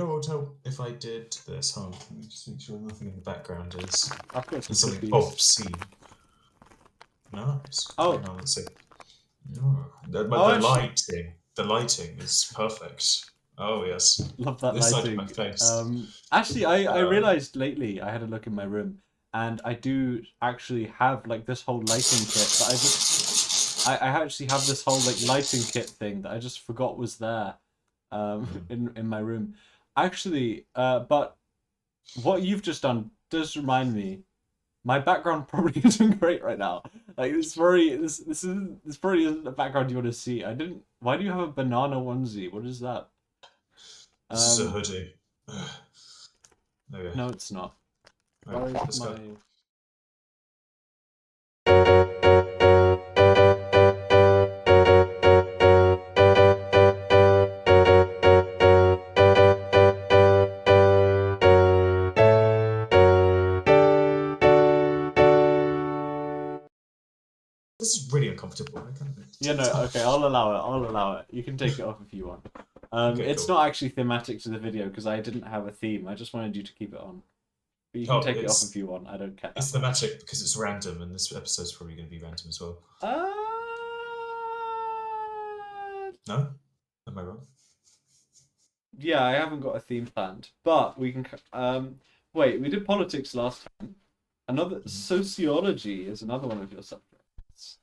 know what would help if I did this? Hold on, let me just make sure nothing in the background is I've got some something cookies. obscene. Nice. Oh. Now let's see. Oh, the lighting is perfect. Oh yes, Love that this side of lighting. my face. Actually, I Um, realized lately I had a look in my room, and I do actually have like this whole lighting kit. But I actually have this whole like lighting kit thing that I just forgot was there, in my room. Actually, but what you've just done does remind me. My background probably isn't great right now. Like this probably isn't the background you want to see. I didn't. Why do you have a banana onesie? What is that? this is a hoodie. There we go. No, it's not. Right, Where let's is go. my? This is really uncomfortable. Yeah, no, okay, I'll allow it. I'll allow it. You can take it off if you want. Okay, It's cool. not actually thematic to the video because I didn't have a theme. I just wanted you to keep it on. But you can Oh, take it off if you want. I don't care it's that much. thematic because it's random, and this episode's probably going to be random as well. Uh, No, am I wrong? yeah, I haven't got a theme planned, but we can. Wait, we did politics last time. Another sociology is another one of your subjects.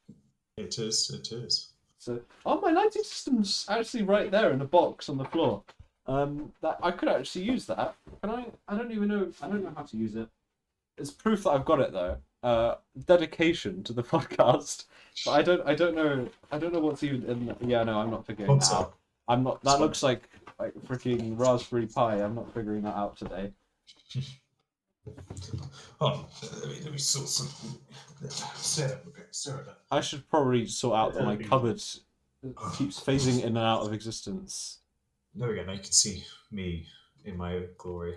It is. It is. So, oh, my lighting system's actually right there in a box on the floor. That I could actually use that. Can I? I don't even know. I don't know how to use it. It's proof that I've got it though. Dedication to the podcast. But I don't know. I don't know what's even in. Yeah, no, I'm not figuring What's that out. up? I'm not. That Sponsor. looks like freaking Raspberry Pi. I'm not figuring that out today. Oh, let me sort some. Stare at that. I should probably sort out that my cupboard keeps phasing in and out of existence. There we go. Now you can see me in my glory,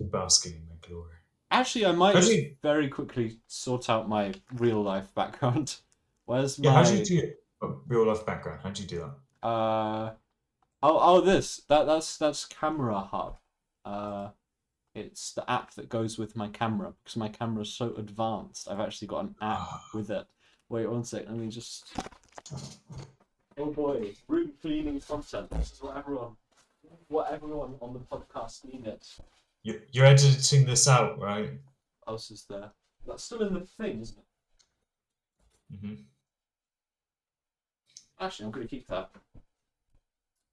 basking in my glory. Actually, I might just Actually, very quickly sort out my real life background. Where's yeah. How do you my do it? Real life background. How do you do that? that's Camera Hub. It's the app that goes with my camera because my camera's so advanced. I've actually got an app with it. Wait one sec. Let me just. Oh boy, room cleaning content. This is what everyone on the podcast needed. You're editing this out, right? What else is there? That's still in the thing, isn't it? Mm-hmm. Actually, I'm gonna keep that.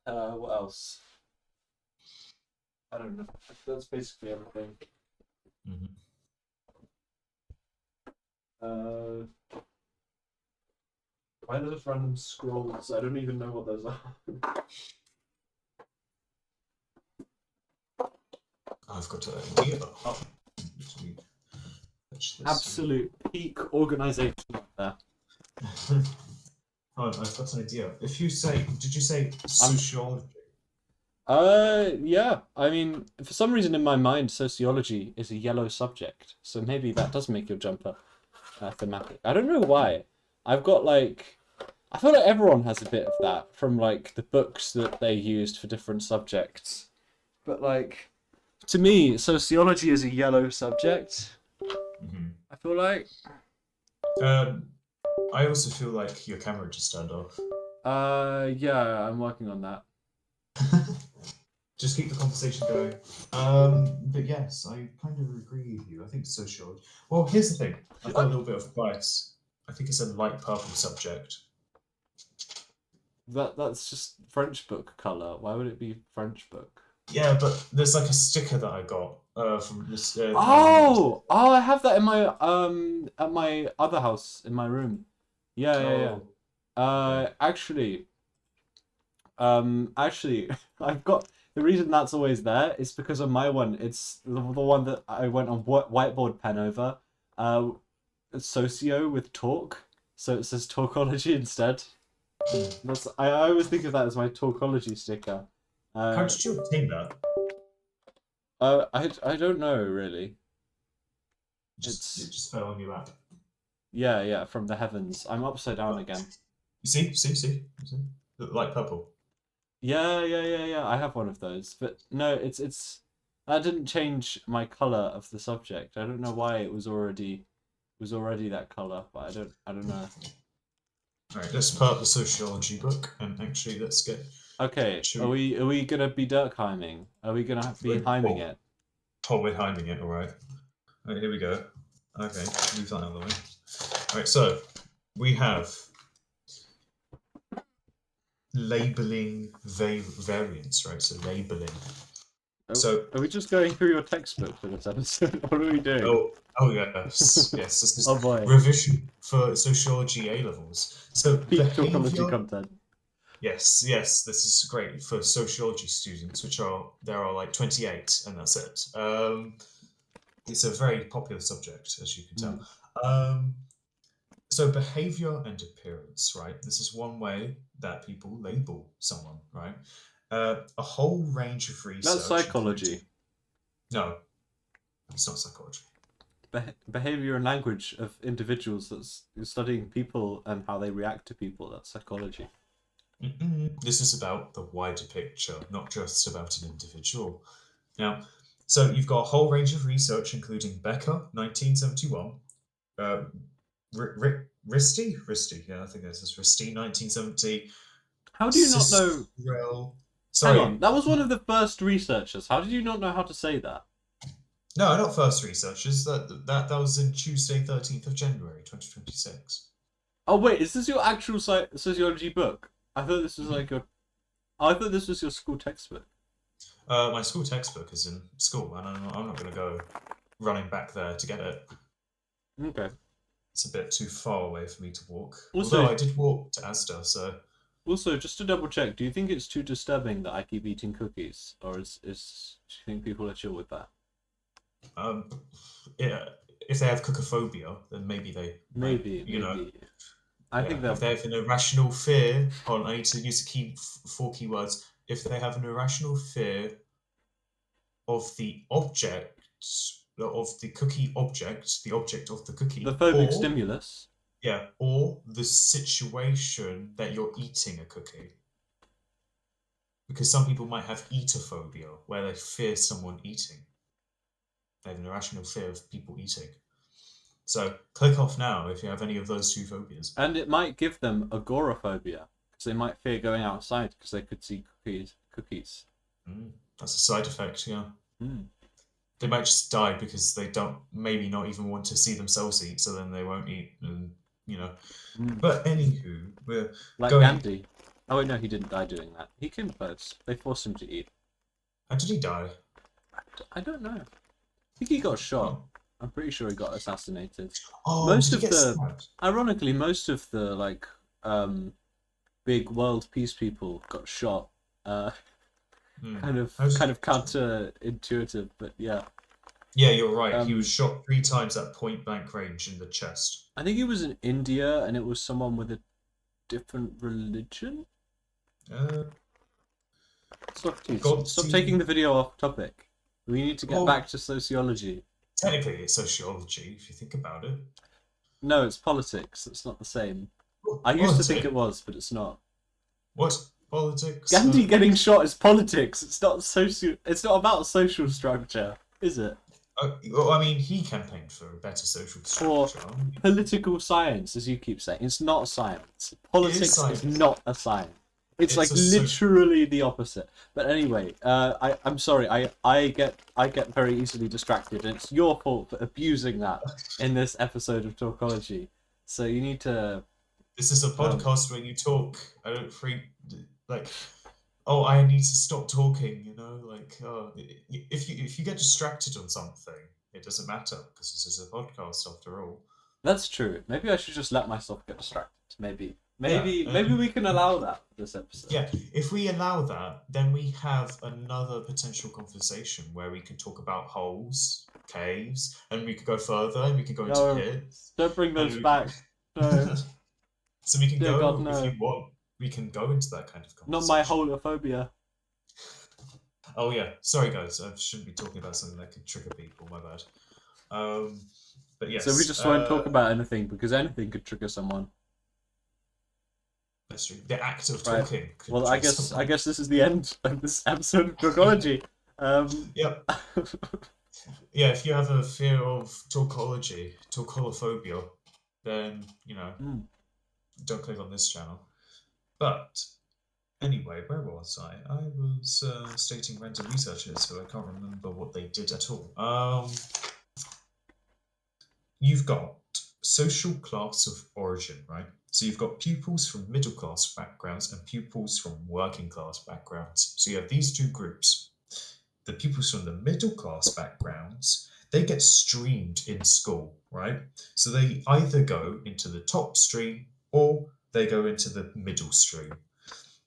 What else? I don't know. That's basically everything. Mm-hmm. Why are there just random scrolls? I don't even know what those are. I've got an idea. Oh. Absolute peak organisation there. Oh, I've got an idea. If you say, did you say sociology? Yeah. I mean, for some reason in my mind, sociology is a yellow subject, so maybe that does make your jumper thematic. I don't know why. I've got like, I feel like everyone has a bit of that from like the books that they used for different subjects. But like, to me, sociology is a yellow subject. Mm-hmm. I feel like. I also feel like your camera just turned off. Yeah, I'm working on that. Just keep the conversation going. But yes, I kind of agree with you. I think sociology. Well, here's the thing. I've got a little bit of bias. I think it's a light purple subject. That's just French book color. Why would it be French book? Yeah, but there's like a sticker that I got from this. Oh, I have that in my at my other house in my room. Yeah. Okay. Actually, I've got the reason that's always there is because on my one, it's the one that I went on whiteboard pen over. Socio with talk, so it says talkology instead. I always think of that as my talkology sticker. How did you obtain that? I don't know really. It just fell on your lap. Yeah, from the heavens. I'm upside down again. You see? The light purple. Yeah. I have one of those, but no, it's that didn't change my color of the subject. I don't know why it was already that color, but I don't know. All right, let's part the sociology book and actually let's get. Okay, are Should we gonna be Durkheiming? Are we gonna be we? Heiming Oh, it? oh, we're hiding it. All right. All right, here we go. Okay, move that out of the way. All right, so we have labeling variants, right? So labeling. Are, So are we just going through your textbook for this episode? What are we doing? oh yes, yes. This Oh is boy, revision for sociology A levels. So peak tautology behavior. content. Yes, yes. This is great for sociology students, which are there are like 28, and that's it. It's a very popular subject, as you can tell. Hmm. Um, so behavior and appearance, right? This is one way that people label someone, right? A whole range of That's research, including psychology. no, it's not psychology. Behavior and language of individuals. That's studying people and how they react to people. That's psychology. Mm-mm. This is about the wider picture, not just about an individual. Now, so you've got a whole range of research, including Becker, 1971, uh, Risty, yeah, I think this is Risty, 1970, How do you not know? Sistrel. Hang on, Sorry, that was one of the first researchers. How did you not know how to say that? no, not first researchers. That was in Tuesday, 13th of January, 2026. Oh wait, is this your actual sociology book? I thought this was Mhm. like your. I thought this was your school textbook. My school textbook is in school, and I'm not going to go running back there to get it. Okay. It's a bit too far away for me to walk. Although Also, I did walk to Asda, so just to double check, do you think it's too disturbing that I keep eating cookies, or is do you think people are chill with that? um, yeah, if they have cookophobia, then maybe they might, Maybe. I yeah. think If they'll. they have an irrational fear, hold on, I need to use four keywords. If they have an irrational fear of the object of the cookie object, the object of the The cookie, phobic or stimulus. yeah, or the situation that you're eating a cookie. Because some people might have eatophobia, where they fear someone eating. They have an irrational fear of people eating. So click off now if you have any of those two phobias. And it might give them agoraphobia, because they might fear going outside because they could see cookies. That's a side effect, yeah. Mm. They might just die because they don't, maybe not even want to see themselves eat, so then they won't eat, and you know. Mm. But anywho, we're Like going. Gandhi. Oh wait, no, he didn't die doing that. He came close. They forced him to eat. How did he die? I don't know. I think he got shot. Oh, I'm pretty sure he got assassinated. oh, Most did he of get the, stabbed? ironically, most of the like big world peace people got shot. Uh, Hmm. kind of How did kind he of get shot? counterintuitive, but yeah. Yeah, you're right. He was Um, shot 3 times at point blank range in the chest. I think it was in India, and it was someone with a different religion. Uh, Socrates, stop taking Godsey. the video off topic. We need to get Well, back to sociology. technically, it's sociology if you think about it. No, it's politics. It's not the same. I used to think it Politics? was, but it's not. What politics? Gandhi getting shot is politics. It's not social. It's not about social structure, is it? Well, I mean, he campaigned for a better social Or structure. political science, as you keep saying. It's not science. It is Politics is science. not a science. It's It's like a social. literally the opposite. But anyway, I'm sorry. I get very easily distracted, and it's your fault for abusing that in this episode of Talkology. So you need to. This is a Um, podcast where you talk. I don't freak like. Oh, I need to stop talking. Like if you get distracted on something, it doesn't matter because this is a podcast after all. that's true. Maybe I should just let myself get distracted. Maybe, Yeah, maybe, maybe we can allow that this episode. yeah. If we allow that, then we have another potential conversation where we can talk about holes, caves, and we could go further, and we could go into No, pits, don't bring and those we back. No, could. So we can dear God, go if you no. want. We can go into that kind of Not my conversation. holophobia. Oh yeah, sorry guys, I shouldn't be talking about something that could trigger people. My bad. Um, but So we yes, just won't talk about anything because anything could trigger someone. That's true. The act of Right. talking could Well, I draw guess someone. this is the end of this episode of Dragology. Yep. Yeah, if you have a fear of talkology, talkolophobia, then, Hmm. don't click on this channel. But anyway, where was I? I was stating random researchers, so I can't remember what they did at all. You've got social class of origin, right? So you've got pupils from middle class backgrounds and pupils from working class backgrounds. So you have these two groups. The pupils from the middle class backgrounds, they get streamed in school, right? So they either go into the top stream or they go into the middle stream.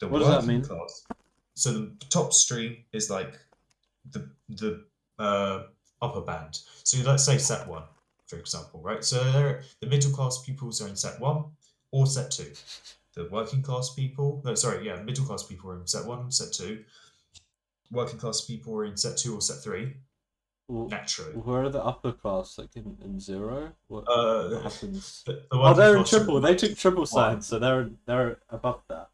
The What does that working mean? class, so the top stream is like the uh, upper band. So let's say set one, for example, right? So the middle class pupils are in set one or set two. The working class people, no, sorry, yeah, middle class people are in set one, set two. Working class people are in set two or set three, Well, naturally. where are the upper class? Like in zero? What Uh, happens? the Oh, working they're in class are in triple. They took triple one. science, so they're above that.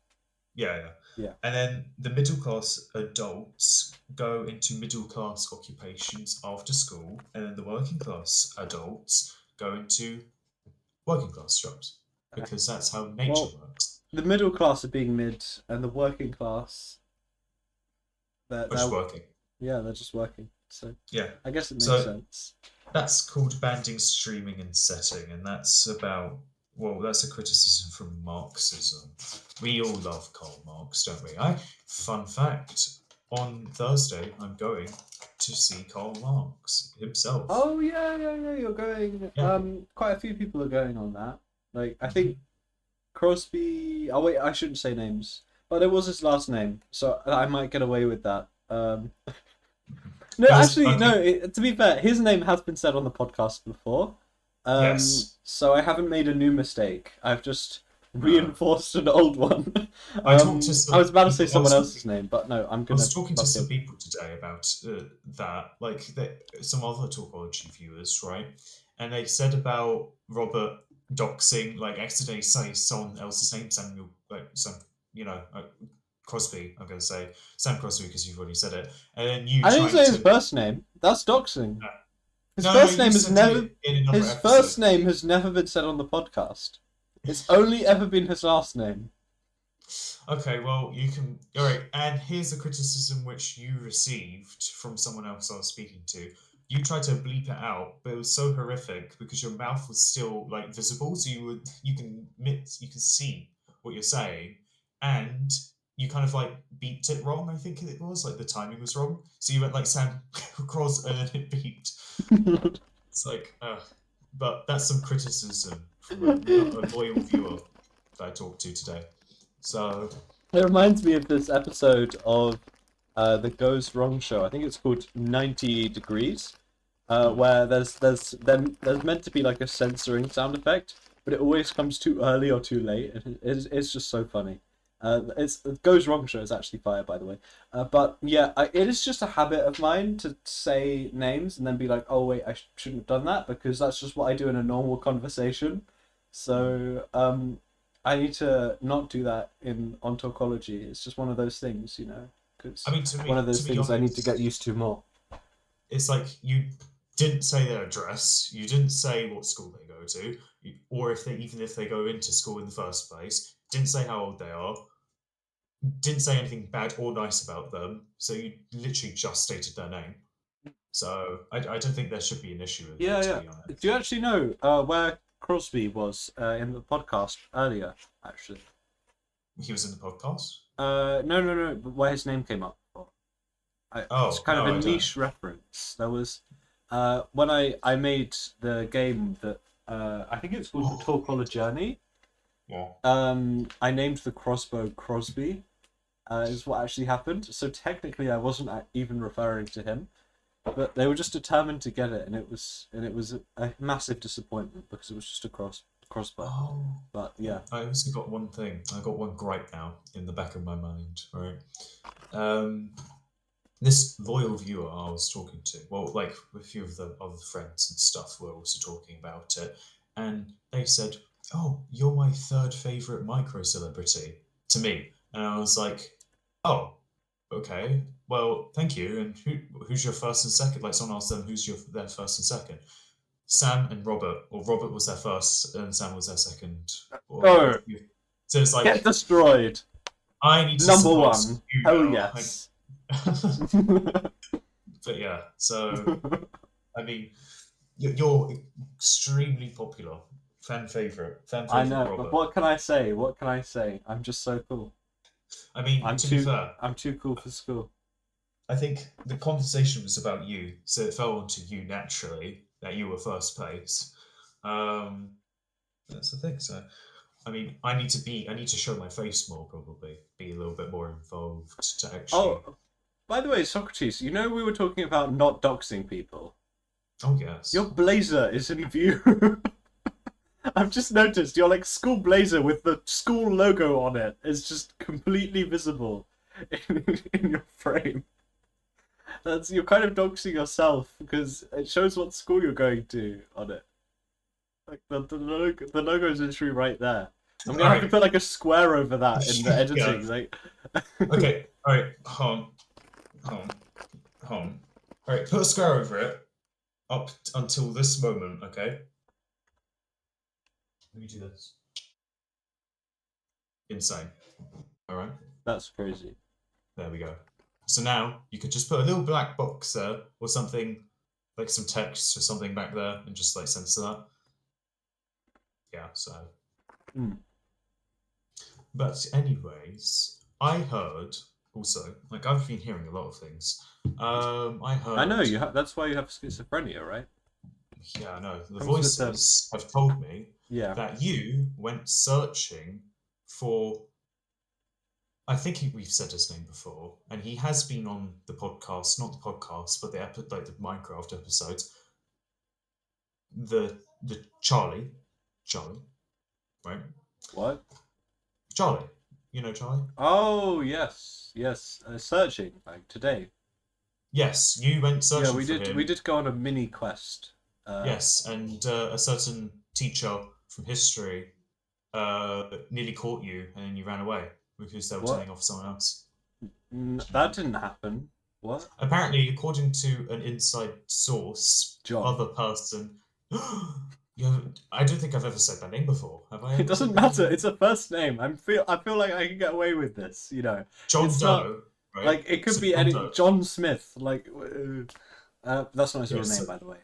Yeah, yeah. Yeah. And then the middle class adults go into middle class occupations after school, and then the working class adults go into working class jobs Okay. because that's how nature Well, works. the middle class are being mid, and the working class, Which is they're working. yeah, they're just working. So Yeah. I guess it makes So sense. that's called banding, streaming, and setting, and that's about, well, that's a criticism from Marxism. We all love Karl Marx, don't we? Fun fact: on Thursday, I'm going to see Karl Marx himself. Oh yeah. You're going. Yeah. Quite a few people are going on that. Like I think Crosby. Oh wait, I shouldn't say names, but it was his last name, so I might get away with that. No, It was actually, no. okay. To be fair, his name has been said on the podcast before, Yes. so I haven't made a new mistake. I've just Uh, reinforced an old one. I talked to I was some about to say people. someone else's name, but no, I'm I gonna was talking to fuck some him. people today about that, like some other Talkology viewers, right? And they said about Robert doxing, like accidentally saying someone else's name, Samuel, like some, Crosby. I'm going to say Sam Crosby because you've already said it, and then you I didn't trying say his to. first name. That's doxing. His No, first you name has said never. it in another His episode. first name has never been said on the podcast. It's only ever been his last name. Okay, well, you can. All right, and here's a criticism which you received from someone else I was speaking to. You tried to bleep it out, but it was so horrific because your mouth was still like visible, so you can see what you're saying, and you kind of like beeped it wrong. I think it was like the timing was wrong, so you went like Sam Cross and then it beeped. It's like, but that's some criticism from a loyal viewer that I talked to today. So It reminds me of this episode of the Goes Wrong show. I think it's called 90 Degrees, where there's meant to be like a censoring sound effect, but it always comes too early or too late. And it's just so funny. It's the Goes Wrong show is actually fire, by the way. But yeah, it is just a habit of mine to say names and then be like, oh wait, I shouldn't have done that because that's just what I do in a normal conversation. So I need to not do that in ontology. It's just one of those things, you know, I because mean, one of to those be things I need to get honest, used to more. it's like you didn't say their address, you didn't say what school they go to, or if they go into school in the first place, didn't say how old they are, didn't say anything bad or nice about them. So you literally just stated their name. So I don't think there should be an issue with it, Yeah, to yeah. be honest. Do you actually know where Crosby was in the podcast earlier? Actually, He was in the podcast. no. But where his name came up. It's Oh kind of no, a I don't. niche reference. There was when I made the game that I think it's called the Torkola Journey. Yeah. I named the crossbow Crosby. Is what actually happened. So technically, I wasn't even referring to him, but they were just determined to get it, and it was a massive disappointment because it was just a crossbow. Oh. But yeah, I also got one thing. I got one gripe now in the back of my mind. Right. Um, this loyal viewer I was talking to, well, like a few of the other friends and stuff were also talking about it, and they said, oh, you're my third favorite micro celebrity to me. And I was like, oh, okay, well, thank you. And who's your first and second? Like someone asked them, who's their first and second? Sam and Robert, or Robert was their first and Sam was their second. Or Oh, so it's get like destroyed. I need to Number support one. you Hell now. yes. But yeah, so I mean, you're extremely popular, fan I favorite know, but Robert. what can I say? What can I say? I'm just so cool. I mean, to be fair, I'm too cool for school. I think the conversation was about you, so it fell onto you naturally that you were first place. Um, that's the thing. So, I mean, I need to show my face more, probably, be a little bit more involved to actually. Oh, by the way, Socrates, you know we were talking about not doxing people. Oh Your yes. blazer is in view. I've just noticed your like school blazer with the school logo on it is just completely visible in your frame. That's you're kind of doxing yourself because it shows what school you're going to on it. Like the logo is literally right there. I'm All gonna have to right. put like a square over that in the Yeah. editing. Like, Okay. All right. Home, home. All right. Put a square over it until this moment. Okay. Let me do this. Insane. All right. that's crazy. There we go. So now you could just put a little black box there or something like some text or something back there and just like censor that. Yeah, so. Mm. But, anyways, I heard also, like, I've been hearing a lot of things. I I know heard, you have. That's why you have schizophrenia, right? yeah, I know, the Comes with the voices have told me yeah. that you went searching for I think we've said his name before, and he has been on the podcast, not the podcast, but like the Minecraft episodes. The Charlie, right? What? Charlie, you know Charlie? Oh yes, yes. Searching like today. Yes, you went Yeah, searching we for did. We him. did go on a mini quest. Yes, and a certain teacher from history nearly caught you, and then you ran away because they were What? telling off someone else. That didn't happen. What? Apparently, according to an inside source, John. other person, you haven't, I don't think I've ever said that name before. Have I It ever said doesn't that name matter. before? It's a first name. I feel like I can get away with this. You know, John it's not Doe, right? like it could So be John any Doe. John Smith. Like, that's not his real Yes. name, So, by the way.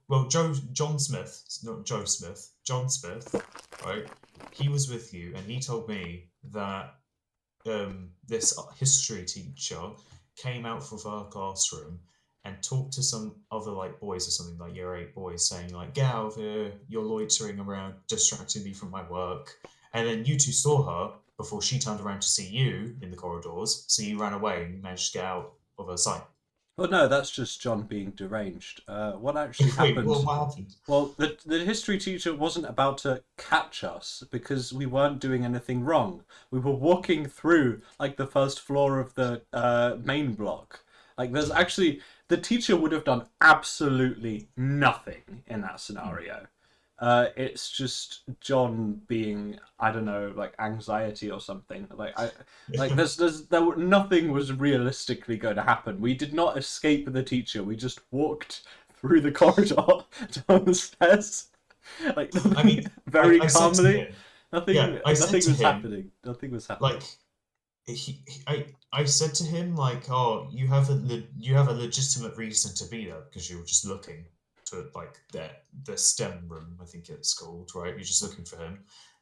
well, John Smith, not Joe Smith. John Smith, right? He was with you, and he told me that this history teacher came out of our classroom and talked to some other like boys or something like year eight boys saying like get out of here, you're loitering around distracting me from my work, and then you two saw her before she turned around to see you in the corridors, so you ran away and managed to get out of her sight. Well, no, that's just John being deranged. What actually Wait, well, happened? what happened? Well, the history teacher wasn't about to catch us because we weren't doing anything wrong. We were walking through like the first floor of the main block. Like, there's actually the teacher would have done absolutely nothing in that Hmm. scenario. It's just John being, I don't know, like anxiety or something. Nothing was realistically going to happen. We did not escape the teacher. We just walked through the corridor down the stairs, like I mean, nothing, very I said to calmly. him, Nothing, yeah, I said nothing to was him, happening. Nothing was happening. like, I said to him like, "Oh, you have you have a legitimate reason to be there because you were just looking to like the STEM room, I think it's called, right? You're just looking for him."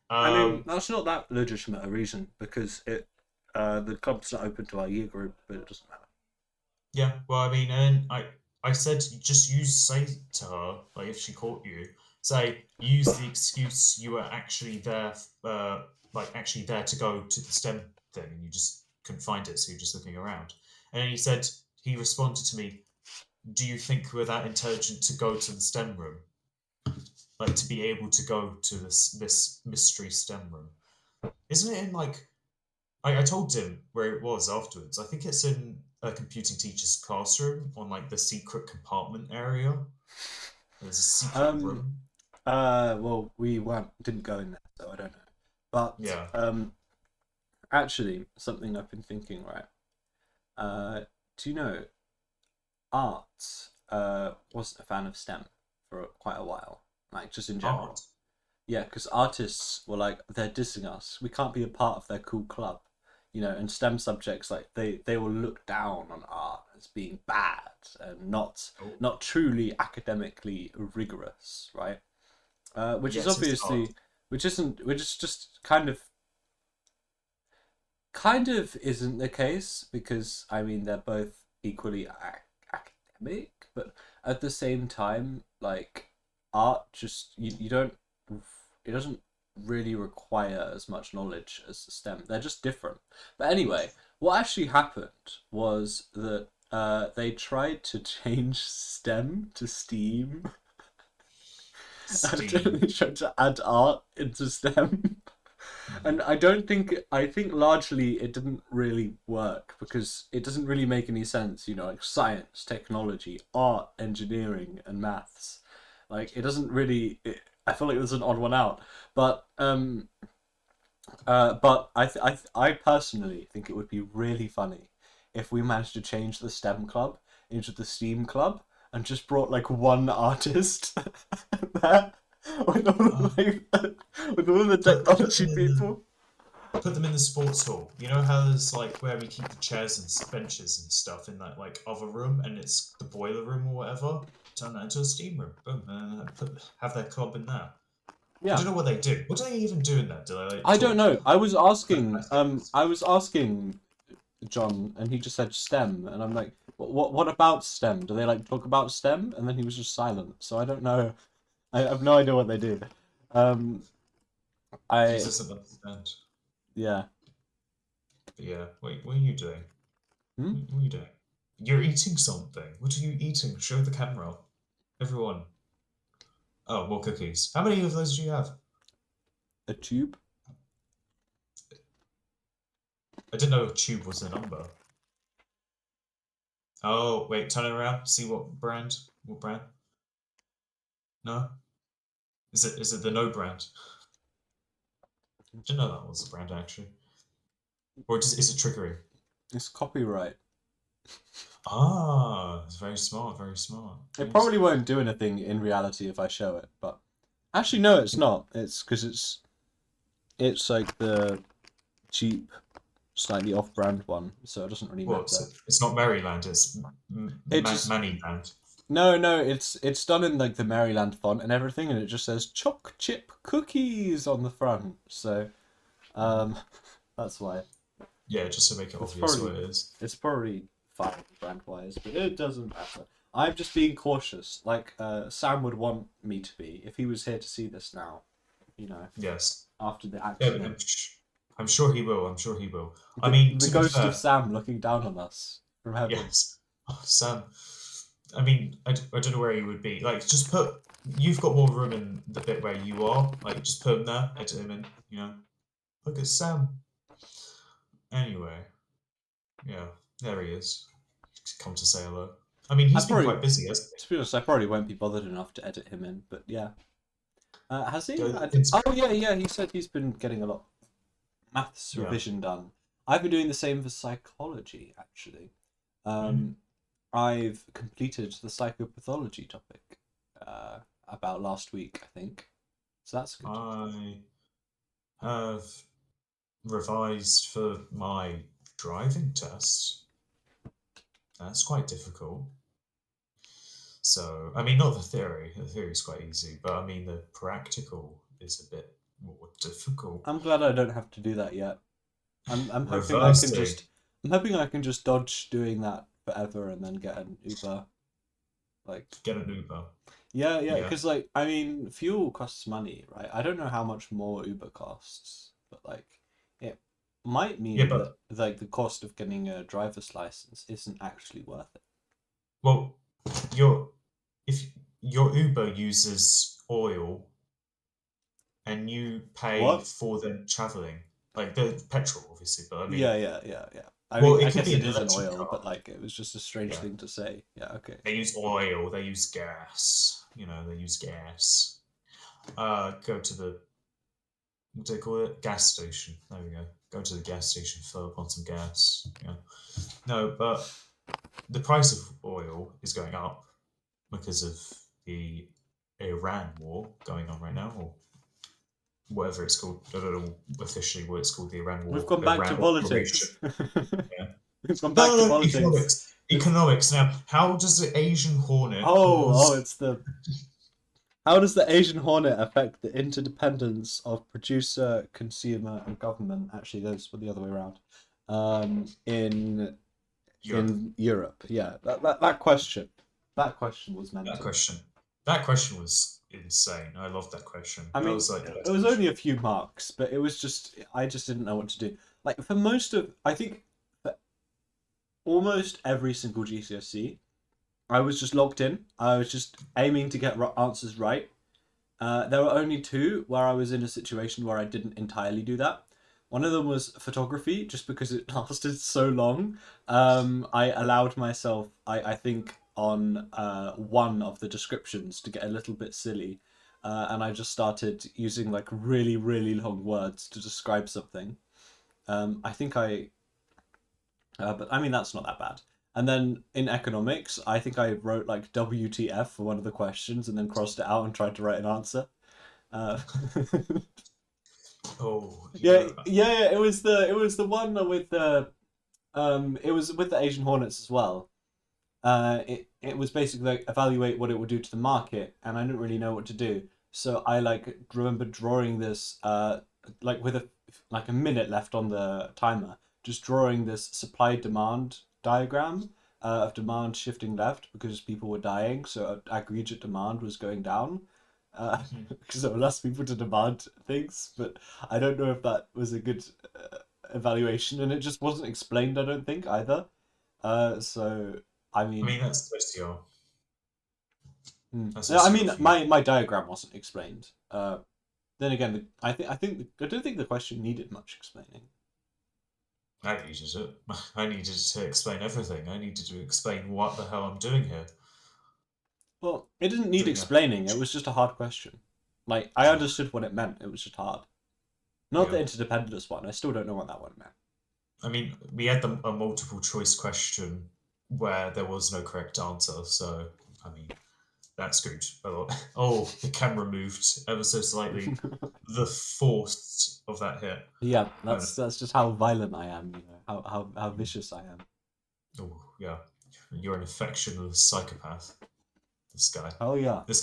I mean, Um, that's not that legitimate a reason because the club's not open to our year group, but it doesn't matter. yeah, well, I mean, and I said just use say to her like if she caught you, say use the excuse you were actually there, like actually there to go to the STEM thing, and you just couldn't find it, so you're just looking around. And then he responded to me, do you think we're that intelligent to go to the STEM room? Like to be able to go to this mystery STEM room? Isn't it in like I told him where it was afterwards. I think it's in a computing teacher's classroom on like the secret compartment area. There's a secret Um, room. Well, we didn't go in there, so I don't know. But Yeah. actually, something I've been thinking, right? Uh, do you know art? Wasn't a fan of STEM for quite a while, like just in general. Art. Yeah, because artists were like, they're dissing us. We can't be a part of their cool club, And STEM subjects, like they will look down on art as being bad and Oh, not truly academically rigorous, right? Which is yes, it's art. obviously, which is just kind of isn't the case, because I mean they're both equally academic, but at the same time, like art, just you don't, it doesn't really require as much knowledge as the STEM. They're just different. But anyway, what actually happened was that they tried to change STEM to STEAM, and Steam. they tried to add art into STEM. And I think largely it didn't really work because it doesn't really make any sense, like science, technology, art, engineering, and maths. Like it doesn't really. I feel like there's an odd one out, but I personally think it would be really funny if we managed to change the STEM club into the STEAM club and just brought like one artist there with all Uh, of, like, with all of the put technology them in the people. put them in the sports hall. You know how there's like where we keep the chairs and benches and stuff in that like other room, and it's the boiler room or whatever. Turn that into a steam room. Boom, and have their club in there. I Yeah, don't know what they do. What do they even do in there? Do they like I don't talk? know. Mathematics? I was asking John, and he just said STEM, and I'm like, what about STEM? Do they like talk about STEM? And then he was just silent. So I don't know. I have no idea what they do. Um, He I doesn't understand. yeah. But yeah, wait, what are you doing? Hmm? What are you doing? You're eating something. What are you eating? Show the camera. Everyone. Oh, more cookies. How many of those do you have? A tube? I didn't know a tube was a number. Oh, wait, turn it around. See what brand? What brand? No? Is it the no brand? Didn't know that was a brand actually. Or is it trickery? It's copyright. Ah, it's very smart, very smart. It Very probably smart. won't do anything in reality if I show it, but actually no, it's not. It's because it's like the cheap, slightly off-brand one, so it doesn't really Well, matter. it's not Maryland, it's It just Mannyland. No, it's done in like the Maryland font and everything, and it just says choc chip cookies on the front. So um, that's why Yeah, just to make it it's obvious what probably it is. it's probably fine brand wise, but it doesn't matter. I'm just being cautious, like Sam would want me to be if he was here to see this now. You know, Yes. after the Yeah, accident, I'm sure he will. I'm sure he will. I mean, the to be ghost of fair, Sam looking down on us from heaven. yes. Oh, Sam, I mean, I don't know where he would be. Like, just put. You've got more room in the bit where you are. Like, just put him there, edit him in, you know. Look at Sam. Anyway, yeah, there he is. He's come to say hello. I mean, I he's been probably, quite busy, hasn't to be honest, I probably won't be bothered enough to edit him in, but yeah. Has he? he? Oh yeah, yeah. He said he's been getting a lot of maths Yeah. revision done. I've been doing the same for psychology, actually. Mm. Um, I've completed the psychopathology topic about last week, I think. So that's good. I have revised for my driving test. That's quite difficult. So, I mean, not the theory. The theory is quite easy, but I mean, the practical is a bit more difficult. I'm glad I don't have to do that yet. I'm hoping I can Reversing, just I'm hoping I can just dodge doing that forever and then get an Uber. Like get an Uber. yeah, yeah, Yeah. because like I mean, fuel costs money, right? I don't know how much more Uber costs, but like it might Yeah, mean that but, like the cost of getting a driver's license isn't actually worth it. well, your if your Uber uses oil and you pay What? for them traveling, like the petrol, obviously, but I mean, Yeah, yeah, yeah, yeah. I well, mean, I it could guess be it an is an electric oil, car. but like it was just a strange Yeah. thing to say. Yeah, okay. They use oil, they use gas, they use gas. Go to the what do they call it? Gas station. There we go. Go to the gas station, fill up on some gas. Yeah. No, but the price of oil is going up because of the Iran war going on right now, or whatever it's called. I don't know officially what it's called. The Iran We've war, gone back to Iran operation. politics. Yeah. We've gone back No, to no, no, politics. economics. It's Economics. Now, how does the Asian hornet oh, cause? it's the how does the Asian hornet affect the interdependence of producer, consumer, and government? Actually, those were the other way around. In Europe. Europe, yeah, that question was That mental. question. That question was insane. I loved that question. I That mean, was like the it best was question. only a few marks, but it was just I just didn't know what to do. Like for most of, I think for almost every single GCSE, I was just locked in. I was just aiming to get answers right. There were only two where I was in a situation where I didn't entirely do that. One of them was photography, just because it lasted so long. I allowed myself, I think, on one of the descriptions to get a little bit silly. And I just started using like really, really long words to describe something. I think but I mean, that's not that bad. And then in economics, I think I wrote like WTF for one of the questions and then crossed it out and tried to write an answer. Uh, Oh, you yeah, know, yeah, it was the one with the it was with the Asian Hornets as well. It was basically like evaluate what it would do to the market, and I didn't really know what to do. So I like remember drawing this like with a minute left on the timer, just drawing this supply demand diagram of demand shifting left because people were dying, so aggregate demand was going down. Because there were less people to demand things, but I don't know if that was a good evaluation, and it just wasn't explained. I don't think either. So I I mean, mean, that's supposed to your that's no, I supposed to your mean, future. my diagram wasn't explained. Then again, I don't think the question needed much explaining. I needed it. I needed to explain everything. I needed to explain what the hell I'm doing here. Well, it didn't need Doing a explaining. It was just a hard question. Like I oh, understood what it meant. It was just hard. Not yeah. the interdependence one. I still don't know what that one meant. I mean, we had a multiple choice question where there was no correct answer. So, I mean, that screwed a lot. Oh, the camera moved ever so slightly. The force of that hit. Yeah, Oh, no. that's just how violent I am. You know how vicious I am. Oh, yeah. You're an affectionate psychopath. This guy. Oh yeah. This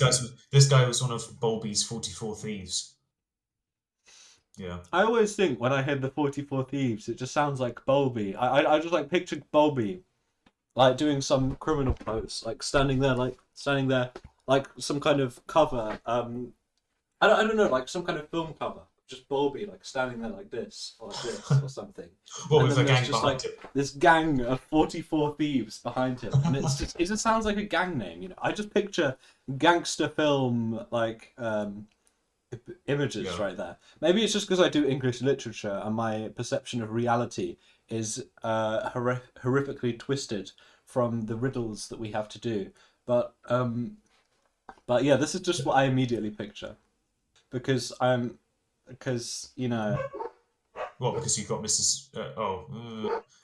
guy was one of Bolby's 44 thieves. Yeah. I always think when I hear the 44 Thieves, it just sounds like Bowlby. I just like pictured Bowlby like doing some criminal pose, like standing there, like some kind of cover. I don't know, like some kind of film cover. Just Bowlby like standing there like this, or something. Well, And with then a there's gang just behind like him. this gang of 44 thieves behind him, and it just sounds like a gang name. You know, I just picture gangster film like images Yeah. right there. Maybe it's just because I do English literature and my perception of reality is horrifically twisted from the riddles that we have to do. But but yeah, this is just what I immediately picture because because you know Well, because you've got Mrs.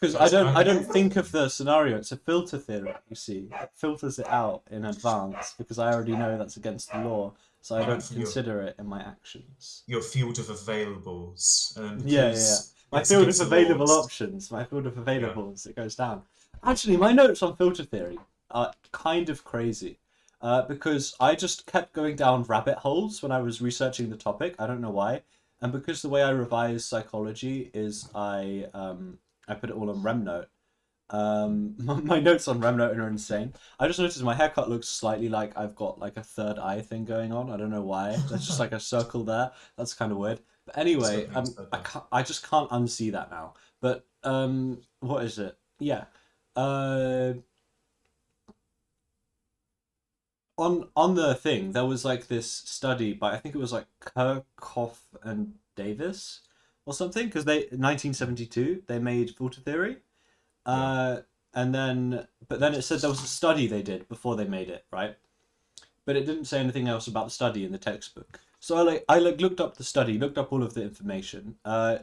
because that's I yeah. don't think of the scenario. It's a filter theory. You see, it filters it out in advance because I already know that's against the law, so I I meant don't from consider it in my actions. your field of availables, and Yeah, yeah, yeah. because My it's field of against the law, available it's options, my field of yeah. availables, it goes down. Actually, my notes on filter theory are kind of crazy because I just kept going down rabbit holes when I was researching the topic. I don't know why. And because the way I revise psychology is I put it all on RemNote. My notes on RemNote are insane. I just noticed my haircut looks slightly like I've got like a third eye thing going on. I don't know why. There's just like a circle there. That's kind of weird. But It's anyway, happening upside down. I just can't unsee that now. But what is it? Yeah. Uh, on the thing, there was like this study by I think it was like Kirchhoff and Davis or something because they 1972 they made filter theory. Yeah. Uh, and then but then it said there was a study they did before they made it, right? But it didn't say anything else about the study in the textbook. So I looked up the study, looked up all of the information.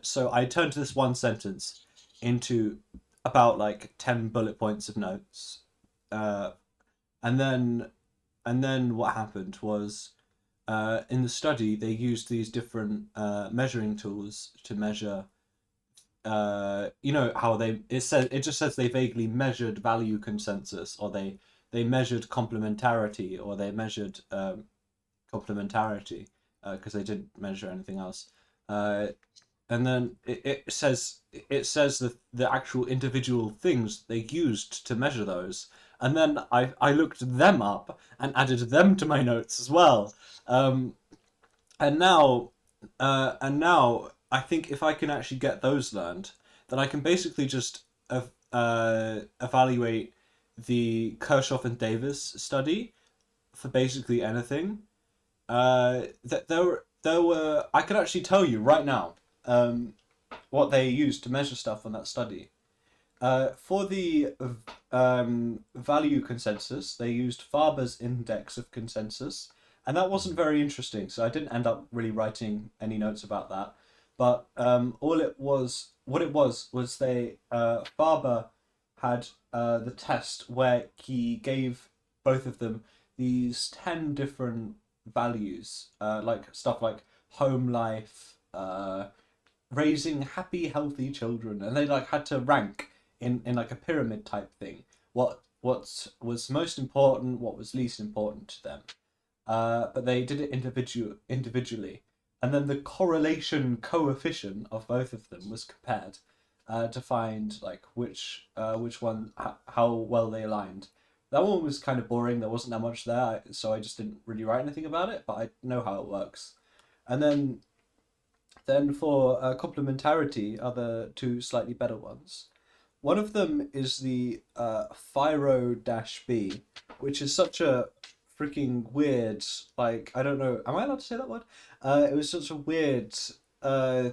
So I turned this one sentence into about like 10 bullet points of notes. Uh, and then what happened was, in the study they used these different measuring tools to measure. You know how it just says they vaguely measured value consensus, or they measured complementarity, or they measured complementarity, because they didn't measure anything else. Uh, and then it says the actual individual things they used to measure those. And then I looked them up and added them to my notes as well. Um, and now I think if I can actually get those learned, then I can basically just evaluate the Kirchhoff and Davis study for basically anything. That there were I could actually tell you right now what they used to measure stuff on that study. For the value consensus, they used Farber's index of consensus, and that wasn't very interesting. So I didn't end up really writing any notes about that. But what it was they Farber had the test where he gave both of them these 10 different values, like stuff like home life, raising happy, healthy children, and they like had to rank in like a pyramid type thing. What was most important, what was least important to them. But they did it individually, and then the correlation coefficient of both of them was compared to find like which one how well they aligned. That one was kind of boring. There wasn't that much there, so I just didn't really write anything about it. But I know how it works. And then for complementarity, are the two slightly better ones. One of them is the Phiro-B, which is such a freaking weird, like, I don't know, am I allowed to say that word? It was such a weird uh,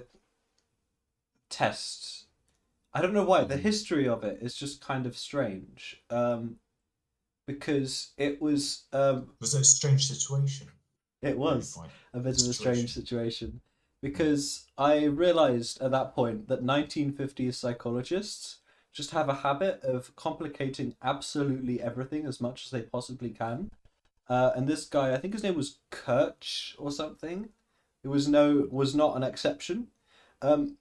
test. I don't know why. The history of it is just kind of strange. Because Was it a strange situation? it Really was quite a bit of a strange situation. situation. Because I realized at that point that 1950s psychologists just have a habit of complicating absolutely everything as much as they possibly can. And this guy, I think his name was Kirch or something. It was not an exception. Um,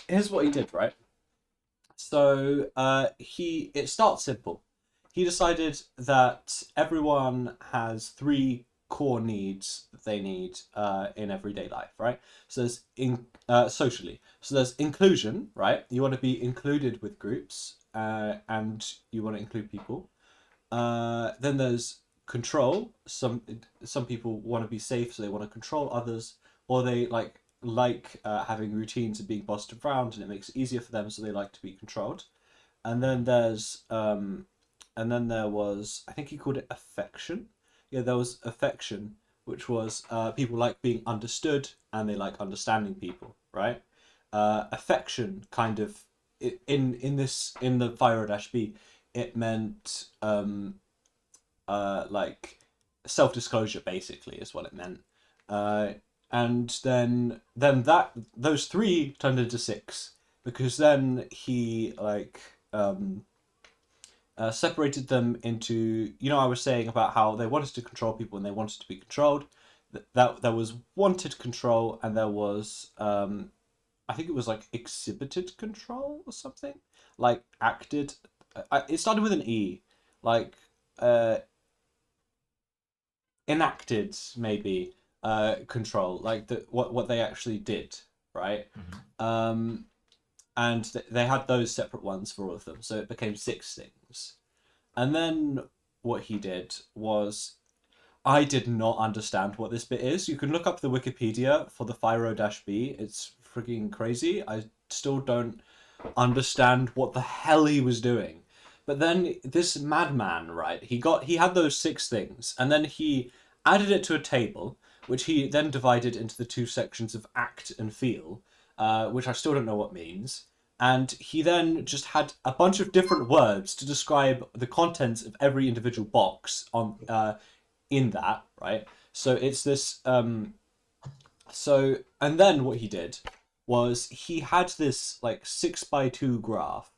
Here's what he did, right? So he it starts simple. He decided that everyone has three core needs that they need in everyday life, right? So there's socially. So there's inclusion, right? You want to be included with groups, and you want to include people. Then there's control. Some people want to be safe, so they want to control others, or they having routines and being bossed around, and it makes it easier for them, so they like to be controlled. And then there was, I think he called it affection. Yeah, there was affection, which was people like being understood and they like understanding people, right? Affection kind of in the Fire-B, it meant like self disclosure, basically, is what it meant. Uh, and then that those three turned into six, because then he separated them into, I was saying about how they wanted to control people and they wanted to be controlled. That there was wanted control, and there was I think it was like exhibited control or something, like acted. It started with an E, like uh, enacted maybe control, like what they actually did, right? Mm-hmm. Um, and they had those separate ones for all of them, so it became six things. And then what he did was, I did not understand what this bit is. You can look up the Wikipedia for the Phiro-B. It's freaking crazy. I still don't understand what the hell he was doing. But then this madman, right? He had those six things, and then he added it to a table, which he then divided into the two sections of act and feel, which I still don't know what means. And he then just had a bunch of different words to describe the contents of every individual box on in that, right? So it's this So, and then what he did was he had this like 6 by 2 graph.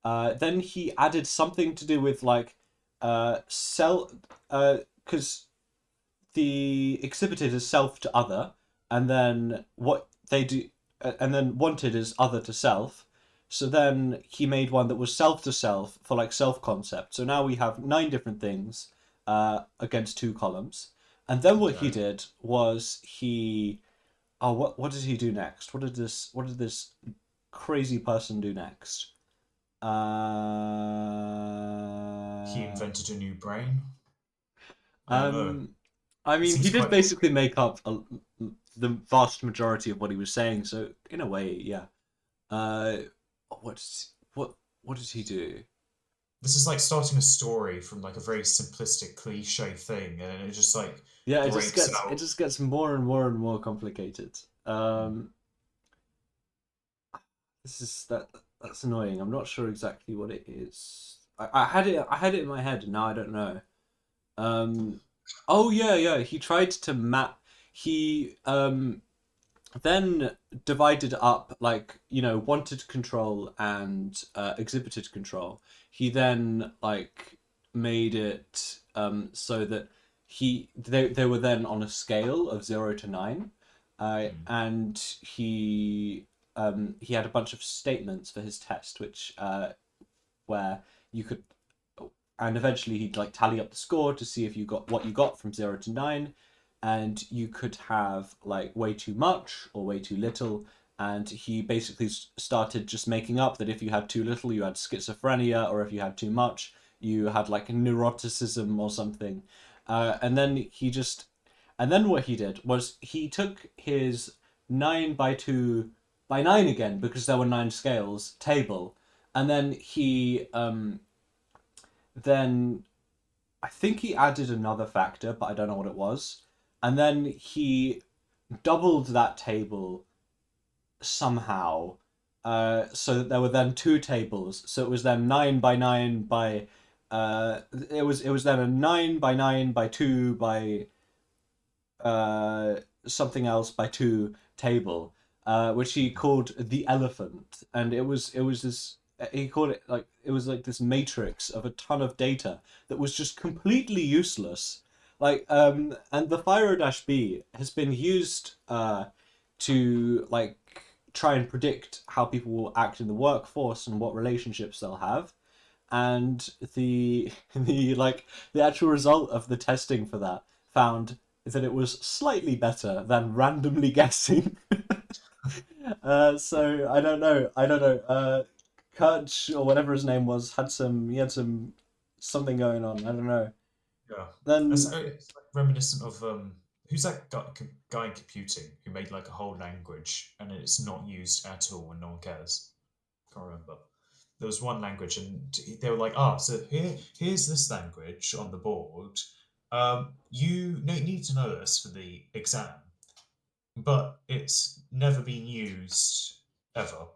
Then he added something to do with like cell, because the exhibited is self to other, and then what they do, and then wanted is other to self. So then he made one that was self to self for like self concept. So now we have 9 different things against 2 columns. And then what he Okay. did was he, oh, what did he do next? What did this crazy person do next? He Uh, invented a new brain. I don't know. Um, I It mean, he seems did quite. basically make up the vast majority of what he was saying. So in a way, yeah. Uh, what what did he do? This is like starting a story from like a very simplistic cliche thing, and it just like Yeah, breaks it out. just gets more and more and more complicated. This is that's annoying. I'm not sure exactly what it is. I had it in my head, and now I don't know. Um, oh yeah, yeah. He tried to map. He then divided up like wanted control and exhibited control. He then like made it so that they were then on a scale of 0 to 9, Hmm. and he had a bunch of statements for his test, which where you could, and eventually he'd like tally up the score to see if you got what you got from 0 to 9, and you could have like way too much or way too little. And he basically started just making up that if you had too little, you had schizophrenia, or if you had too much, you had like neuroticism or something. And then what he did was he took his 9 by 2 by 9 again, because there were 9 scales table, and then I think he added another factor, but I don't know what it was. And then he doubled that table somehow, so that there were then 2 tables. So it was then 9 by 9 by. It was then a 9 by 9 by 2 by something else by 2 table, which he called the elephant, and it was this. He called it like it was like this matrix of a ton of data that was just completely useless. And the Firo Dash B has been used to like try and predict how people will act in the workforce and what relationships they'll have. And the actual result of the testing for that found that it was slightly better than randomly guessing. So I don't know. Kurtz or whatever his name was had some he had some something going on. I don't know. Yeah, Then it's like reminiscent of who's that guy in computing who made like a whole language and it's not used at all and no one cares. Can't remember. There was one language and they were like, so here's this language on the board. You need to know this for the exam, but it's never been used ever.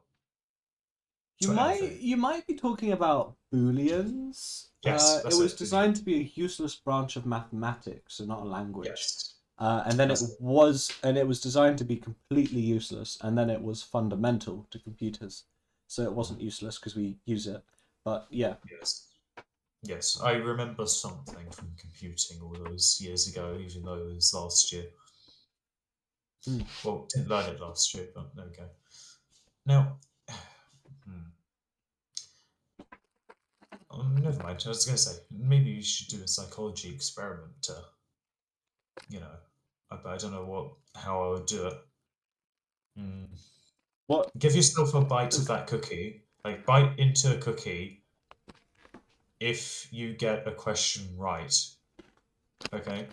For anything. you might be talking about booleans. Yes, It that's was it. Boolean. designed to be a useless branch of mathematics and not a language. Yes, And then that's it. it was designed to be completely useless, and then it was fundamental to computers. So it Mhm. wasn't useless because we use it. But yeah. Yes. Yes, I remember something from computing all those years ago, even though it was last year. Hmm. Well, didn't learn it last year, but there we go. Now, hmm, never mind. I was going to say maybe you should do a psychology experiment to, you know, but I don't know how I would do it. Hmm. What? Give yourself a bite of that cookie, like bite into a cookie if you get a question right. Okay,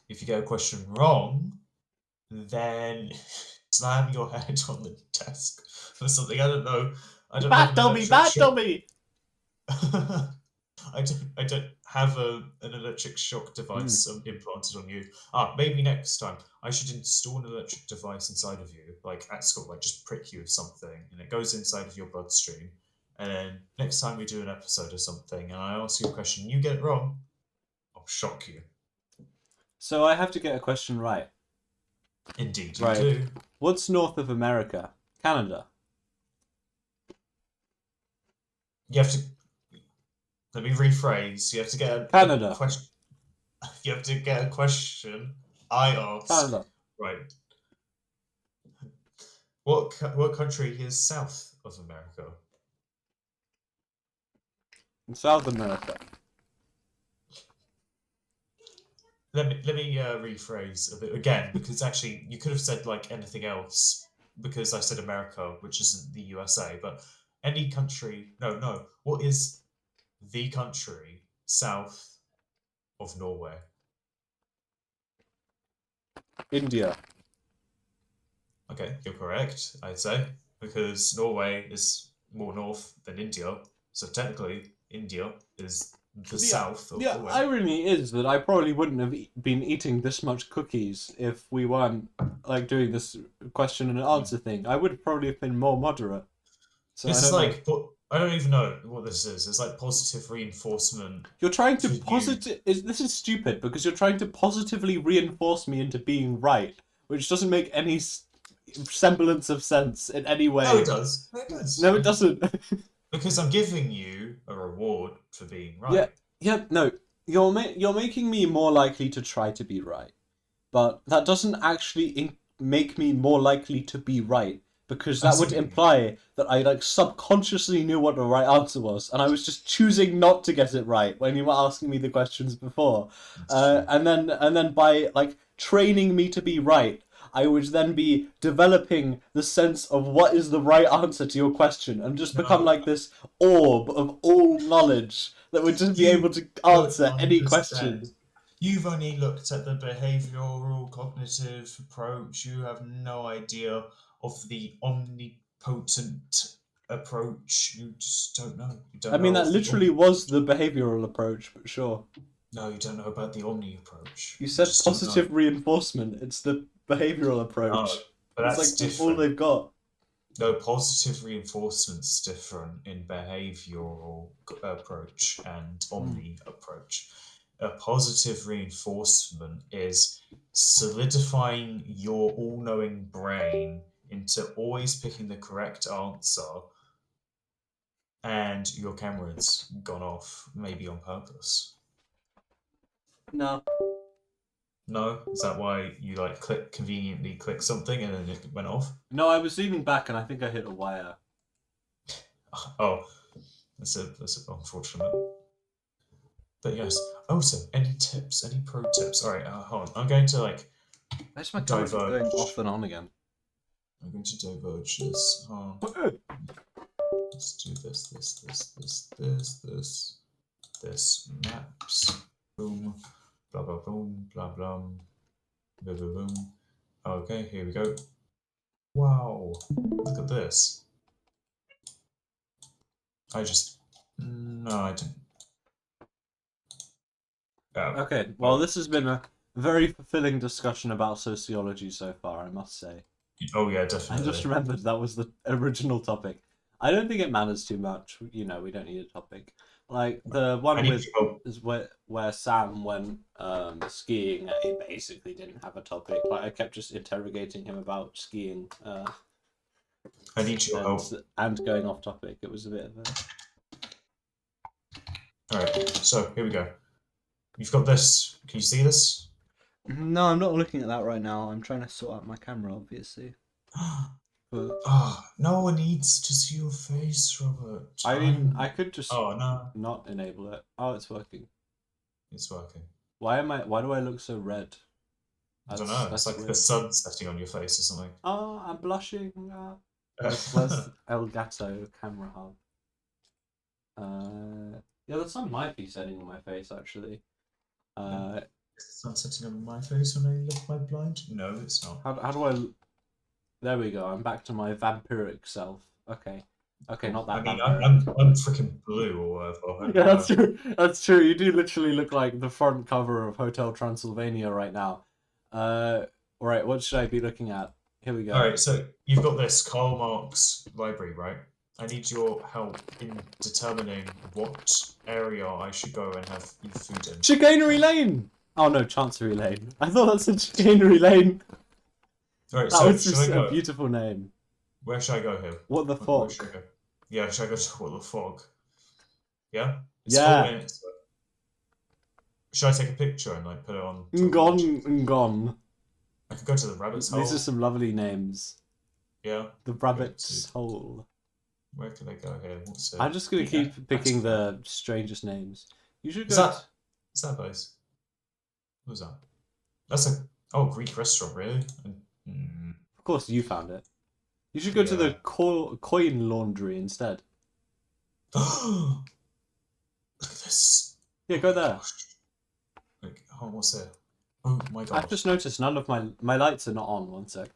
if you get a question wrong, then slam your head on the desk or something. I don't know. I don't have Bat an dummy, electric bat shock. dummy. I don't have an electric shock Hmm. device implanted on you. Maybe next time I should install an electric device inside of you, like at school, like just prick you with something, and it goes inside of your bloodstream. And then next time we do an episode or something, and I ask you a question, you get it wrong, I'll shock you. So I have to get a question right. Indeed, you Right. do. What's north of America? Canada. You have to. Let me rephrase. You have to get a Canada. question. You have to get a question I ask. Canada. Right. What country is south of America? South America. Let me rephrase a bit again because actually you could have said like anything else because I said America, which isn't the USA, but any country. No. What is the country south of Norway? India. Okay, you're correct, I'd say, because Norway is more north than India, so technically India is the The, south of the Norway. irony is that I probably wouldn't have been eating this much cookies if we weren't like doing this question and answer thing. I would probably have been more moderate. So I This is don't know. like, I don't even know what this is. It's like positive reinforcement You're trying to for you. This is stupid because you're trying to positively reinforce me into being right, which doesn't make any semblance of sense in any No, it way. does. It does. No, it doesn't. Because I'm giving you a reward for being Yeah, right. yeah, no. You're making me more likely to try to be right. But that doesn't actually make me more likely to be right because I'm that would still giving you. imply that I like subconsciously knew what the right answer was and I was just choosing not to get it right when you were asking me the questions before. It's true. And then by like training me to be right, I would then be developing the sense of what is the right answer to your question and just become No, like this orb of all knowledge that would just be able you to don't answer any understand. question. You've only looked at the behavioral cognitive approach. You have no idea of the omnipotent approach. You just don't know. You I don't mean, know that of the literally was the behavioral approach, but sure. no, you don't know about the omni approach. You You said just don't know. positive reinforcement. It's the behavioral No, approach. but It's that's like all different. they've got. No, positive reinforcement's different in behavioral approach and Hmm. omni approach. A positive reinforcement is solidifying your all knowing brain into always picking the correct answer, and your camera's gone off, maybe on purpose. No. No? Is that why you like conveniently click something and then it went off? No, I was leaning back and I think I hit a wire. Oh, that's unfortunate. But yes. Also, any tips? Any pro tips? All right, hold on. I'm going to like Why does my camera keep going off diverge. and on again? I'm going to diverge this. Let's do this. Maps. Boom. Blah blah boom. Blah blah. Boom boom boom. Okay, here we go. Wow. Look at this. I just. No, I didn't. Oh. Okay, well, Oh. this has been a very fulfilling discussion about sociology so far, I must say. Oh yeah, I just definitely. remembered that was the original topic. I don't think it matters too much. You know, we don't need a topic. Like the I one need with your help. is where Sam went skiing. He basically didn't have a topic. Like I kept just interrogating him about skiing, I need your and help. and going off topic. It was a bit of a. All right. So here we go. You've got this. Can you see this? No, I'm not looking at that right now. I'm trying to sort out my camera, obviously. But Oh, no one needs to see your face, Robert. I mean, I could just Oh no, not enable it. Oh, it's working. it's working. Why do I look so red? I don't know. It's That's like the weird. sun setting on your face or something. Oh, I'm blushing. Where's Elgato camera hub? Yeah, the sun might be setting on my face actually. Is the sun setting on my face when I lift my blind? No, it's not. How do I? There we go. I'm back to my vampiric self. Okay, okay, not I that mean, vampiric. I'm freaking blue or whatever. I Yeah, don't that's know. true. That's true. You do literally look like the front cover of Hotel Transylvania right now. All right. What should I be looking at? Here we All go. right, so you've got this Karl Marx library, right? I need your help in determining what area I should go and have food in. Chicanery Lane. Oh no, Chancery Lane. I thought that said Chicanery Lane. All right, That so was should I just a go? beautiful name. Where should I go here? What the Where should I fuck? go? Yeah, should I go to what the fog? Yeah, it's cold Yeah. in it. So should I take a picture and like put it on to watch it? Ngon Ngon. I could go to the rabbit's These are hole. some lovely names. Yeah, The go to rabbit's hole. where can I go here? What's it? I'm just gonna The keep picking the strangest names. You should is go. that is that place? What was that? That's a Greek restaurant, really? Mm, Of course, you found it. You should go to the yeah. coin laundry instead. Look at this. Yeah, Oh go my there. gosh. Like, oh, what's it? Oh my I've gosh. just noticed none of my lights are not on. One sec.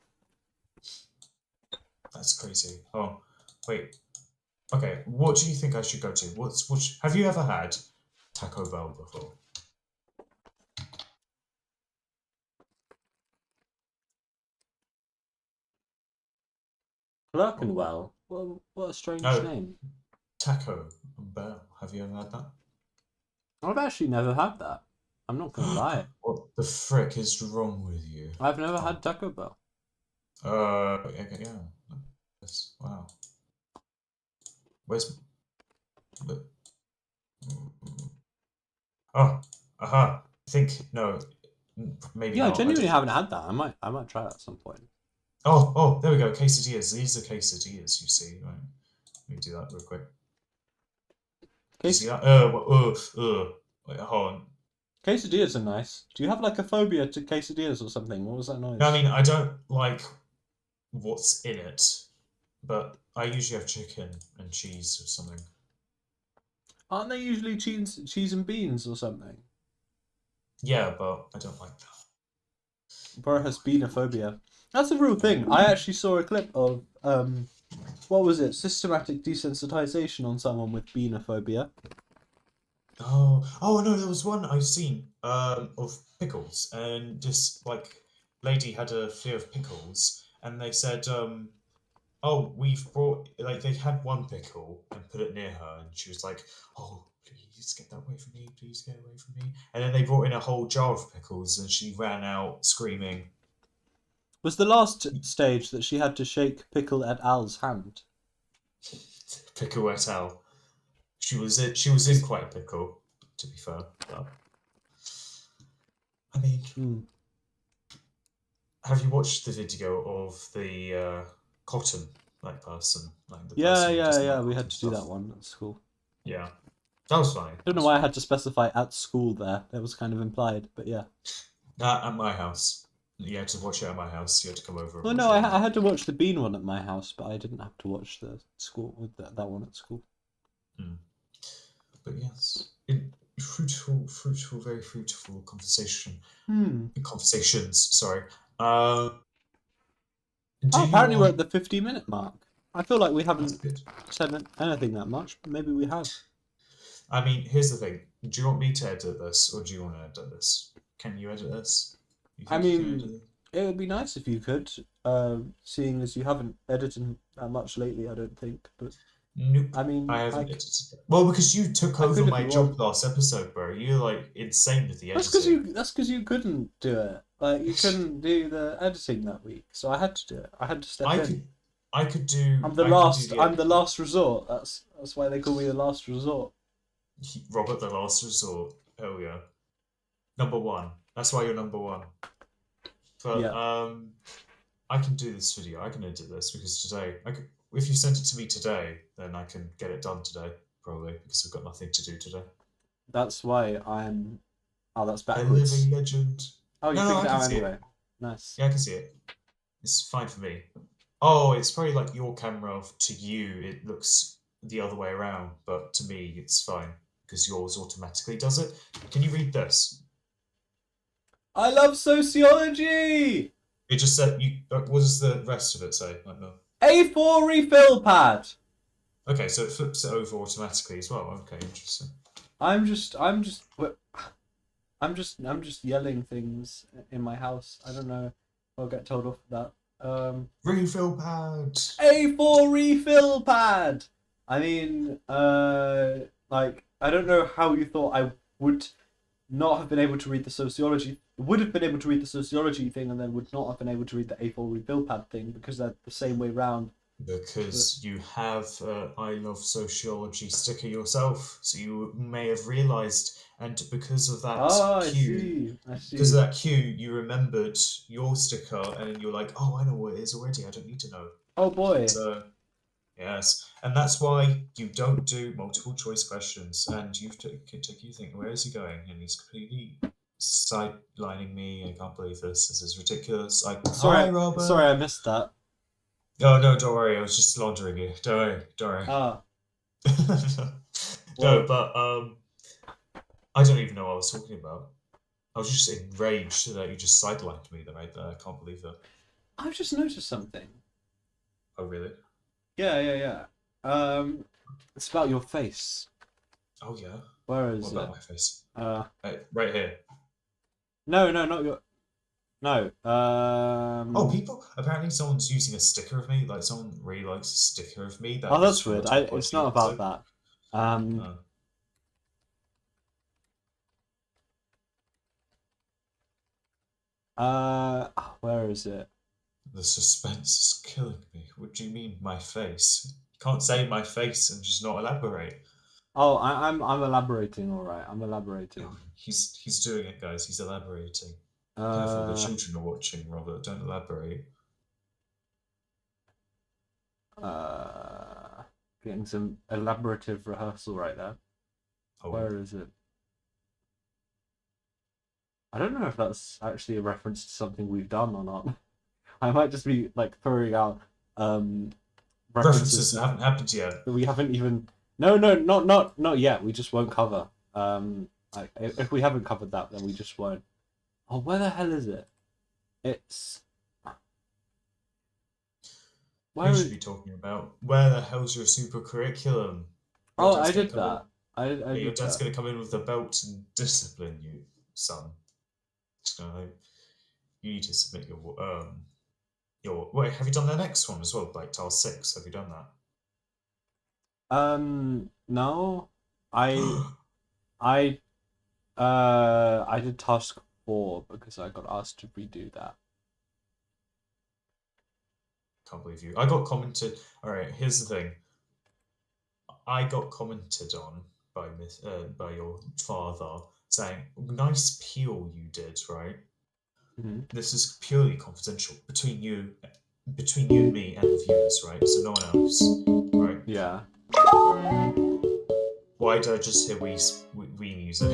That's crazy. Oh, wait. Okay, what do you think I should go to? Have you ever had Taco Bell before? Oh, Clerkenwell. Well, what a strange no, name. Taco Bell. Have you ever had that? I've actually never had that. I'm not gonna lie. What the frick is wrong with you? I've never Oh, had Taco Bell. okay, yeah. Yes, wow. Where's the... Oh, aha. I think, no, maybe Yeah, I not. I genuinely just... haven't had that. I might try that at some point. Oh, there we go. Quesadillas. These are quesadillas, you see. Right. Let me do that real quick. You see that? Wait, hold on. Quesadillas are nice. Do you have like a phobia to quesadillas or something? What was that noise? No, I mean, I don't like what's in it, but I usually have chicken and cheese or something. Aren't they usually cheese and beans or something? Yeah, but I don't like that. Bro has beanophobia. That's a real thing. I actually saw a clip of what was it? Systematic desensitization on someone with beanophobia. Oh no, there was one I've seen of pickles, and this like lady had a fear of pickles, and they said oh, we've brought like they had one pickle and put it near her, and she was like, "Oh, please get that away from me! Please get away from me!" And then they brought in a whole jar of pickles, and she ran out screaming. Was the last stage that she had to shake Pickle et al.'s hand? Pickle et al. She was in quite a pickle, to be fair. But, I mean, Mm. have you watched the video of the cotton like person, like the Yeah, person who yeah, doesn't yeah. like We had cotton to do stuff? that one at school. Yeah, that was funny. I don't know why I had to specify at school there. That was kind of implied, but yeah. At my house. You had to watch it at my house. You had to come over and Well, watch no, it. I had to watch the bean one at my house, but I didn't have to watch the school that one at school. But yes, fruitful, very fruitful conversation. Conversations. Sorry. Do Oh, you apparently we're at want? the 50-minute mark. I feel like we That's haven't good. said anything that much, but maybe we have. I mean, here's the thing. Do you want me to edit this, or do you want to edit this? Can you edit this? You I think you can edit mean, it? it would be nice if you could, seeing as you haven't edited that much lately, I don't think. But Nope. I I mean, haven't edited it. Well, because you took I over could if my you want. job last episode, bro. You're like insane with the That's because editing. you couldn't do it. Like you couldn't do the editing that week, so I had to do it. I had to step I in. could, I could do. I'm the I can do last. the I'm the last resort. That's why they call me the last resort. Robert the Last Resort. Oh yeah, number one. That's why you're number one. But Yeah, I can do this video. I can edit this because today, I could, if you sent it to me today, then I can get it done today probably because I've got nothing to do today. that's why I'm. Oh, that's A backwards. living legend. Oh, you No, figured I it can out see anyway. it. Nice. Yeah, I can see it. It's fine for me. Oh, it's probably like your camera to you. It looks the other way around, but to me, it's fine because yours automatically does it. Can you read this? I love sociology. It just said you. What does the rest of it say? Like no. A4 refill pad. Okay, so it flips it over automatically as well. Okay, interesting. I'm just yelling things in my house. I don't know if I'll get told off for that. Refill pad. A4 refill pad. I mean, like I don't know how you thought I would not have been able to read the sociology, would have been able to read the sociology thing, and then would not have been able to read the A4 rebuild pad thing because they're the same way round. But Because you have I love sociology sticker yourself, so you may have realised, and because of that oh, I cue, see, I because of see. that cue, you remembered your sticker, and then you're like, oh, I know what it is already. I don't need to know. Oh boy. So yes, and that's why you don't do multiple choice questions. And you think, where is he going? And he's completely sidelining me. I can't believe this. This is ridiculous. Hi, Sorry, Robert. I missed that. Oh no, don't worry. I was just laundering you. Don't worry. Don't worry. Ah, No, well, but I don't even know what I was talking about. I was just enraged that you just sidelined me right there. I can't believe it. I've just noticed something. Oh really? Yeah, yeah, yeah. It's about your face. Oh yeah. Where What is about it? my face? Uh, Right here. no, no, not your. No. Oh, people. Apparently, someone's using a sticker of me. Like someone really likes a sticker of me Oh, that was that's from a weird. It's topology not about episode. that. Um. Uh, Where is it? the suspense is killing me. What do you mean, my face? You can't say my face and just not elaborate. Oh, I'm elaborating. All right, I'm elaborating. Oh, he's doing it, guys. He's elaborating. Careful, the Uh. children are watching, Robert. Don't elaborate. Uh. Getting some elaborative rehearsal right there. Oh, Where is it? I don't know if that's actually a reference to something we've done or not. I might just be like throwing out um references references haven't happened yet. that we haven't even. No, no, not yet. We just won't cover. Like, if we haven't covered that, then we just won't. Oh, where the hell is it? It's You where should is. be talking about where the hell's your super curriculum? Your Oh, dad's I gonna did come in. that. I Yeah, your did dad's that. gonna come in with a belt and discipline you, son. So you need to submit your. Wait, have you done the next one as well? Like tile 6. Have you done No, that? I I did task 4 because I got asked to redo that. Can't believe you. I got commented. All right, here's the thing. I got commented on by your father saying, "Nice peel you did, right? Mhm. This is purely confidential between you and me and the viewers, right? So no one else, right? Yeah. Why did I just hear we music?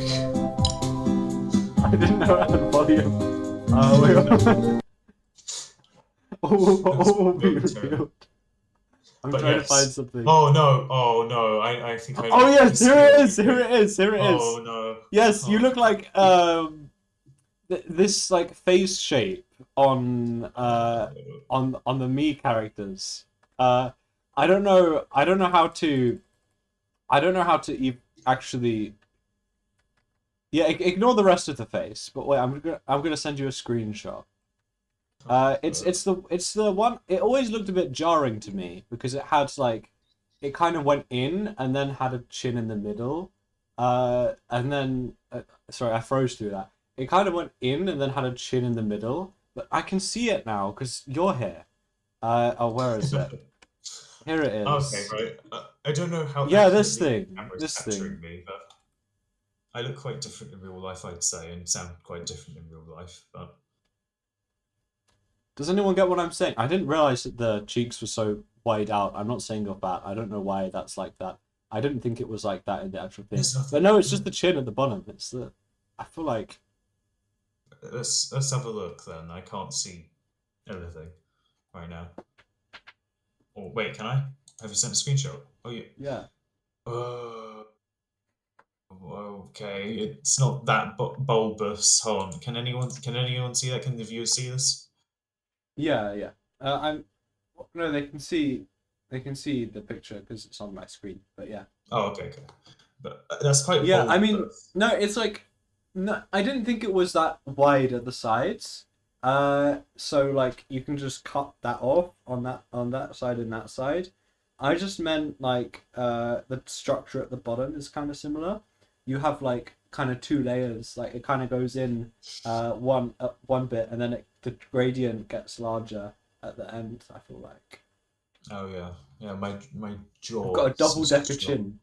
I didn't know it had volume. Wait. It was What will be momentarily. revealed? I'm But trying to find yes. something. Oh no! I Oh think I yes, here see it what you is. Here did. it is. Here it is. Oh no! Yes, you Oh look crap! like this like face shape Oh. on the me characters. Uh, I don't know. I don't know how to. I don't know how to actually. Yeah, ignore the rest of the face. But wait, I'm gonna send you a screenshot. It's the one. It always looked a bit jarring to me because it had like, it kind of went in and then had a chin in the middle, and then sorry, I froze through that. It kind of went in and then had a chin in the middle, but I can see it now because you're here. Oh, where is it? Here it Okay, is. right. I don't know how Yeah, this accurately the thing. camera's This capturing thing. me, but I look quite different in real life, I'd say, and sound quite different in real life. But Does anyone get what I'm saying? I didn't realize that the cheeks were so wide out. I'm not saying you're fat. I don't know why that's like that. I didn't think it was like that in the actual thing. there's But nothing. no, it's just the chin at the bottom. It's the. I feel like. Let's have a look then. I can't see anything right now. Oh wait, can I? Have you sent a screenshot? Oh yeah. Yeah. Uh, okay, it's not that bulbous. Hold on. Can anyone see that? Can the viewers see this? Yeah, yeah. I'm. No, they can see. They can see the picture because it's on my screen. But yeah. Oh, okay. But that's quite Yeah, I mean, bulbous. no, it's like, no, I didn't think it was that wide at the sides. So like you can just cut that off on that side and that side. I just meant like the structure at the bottom is kind of similar. You have like kind of two layers. Like it kind of goes in one bit, and then the gradient gets larger at the end. I feel like Oh yeah, yeah. My I've jaw got a double seems to decker strong. chin.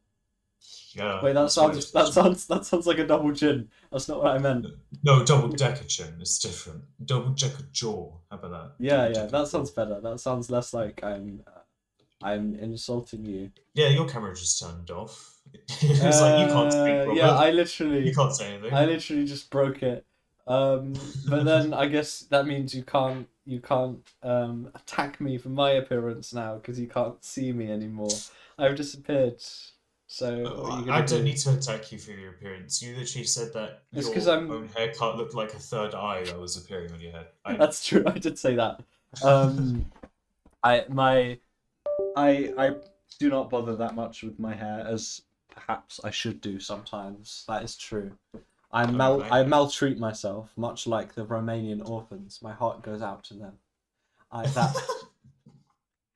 Yeah, Wait, that that's what sounds it that is. sounds that sounds like a double chin. That's not what I meant. No, double decker chin is different. Double decker jaw. How about that? Yeah, Double yeah, decker that jaw. sounds better. That sounds less like I'm insulting you. Yeah, your camera just turned off. It's like you can't speak, Yeah, Robert. You can't say I anything. literally just broke it. But then I guess that means you can't attack me for my appearance now because you can't see me anymore. I've disappeared. So what are you I gonna don't do? need to attack you for your appearance. You literally said that It's because your I'm. own haircut looked like a third eye that was appearing on your head. That's true. I did say that. Um, I my I do not bother that much with my hair as perhaps I should do sometimes. That is true. I I maltreat myself, much like the Romanian orphans. My heart goes out to them. I that